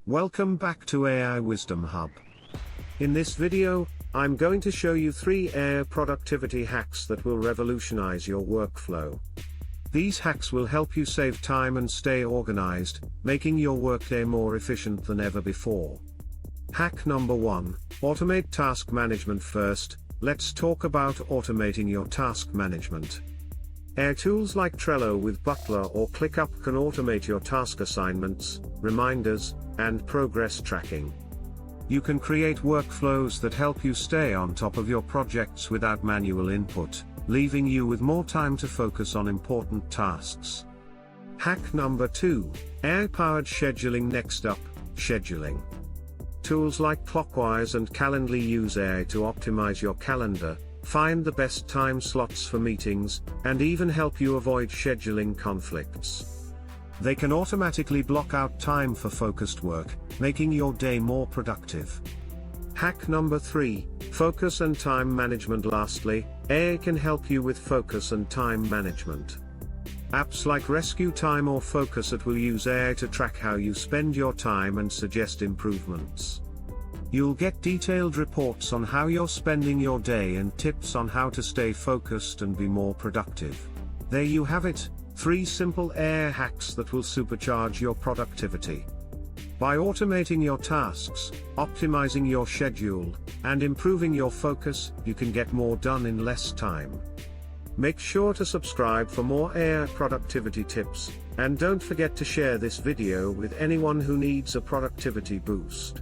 Welcome back to AI Wisdom Hub. In this video, I'm going to show you 3 AI productivity hacks that will revolutionize your workflow. These hacks will help you save time and stay organized, making your workday more efficient than ever before. Hack number 1, automate task management. First, let's talk about automating your task management. AI tools like Trello with Butler or ClickUp can automate your task assignments, reminders, and progress tracking. You can create workflows that help you stay on top of your projects without manual input, leaving you with more time to focus on important tasks. Hack number 2, AI-powered scheduling. Next up, scheduling. Tools like Clockwise and Calendly use AI to optimize your calendar, find the best time slots for meetings, and even help you avoid scheduling conflicts. They can automatically block out time for focused work, making your day more productive. Hack number 3, focus and time management. Lastly, AI can help you with focus and time management. Apps like Rescue Time or Focus.it will use AI to track how you spend your time and suggest improvements. You'll get detailed reports on how you're spending your day and tips on how to stay focused and be more productive. There you have it, 3 simple AI hacks that will supercharge your productivity. By automating your tasks, optimizing your schedule, and improving your focus, you can get more done in less time. Make sure to subscribe for more AI productivity tips, and don't forget to share this video with anyone who needs a productivity boost.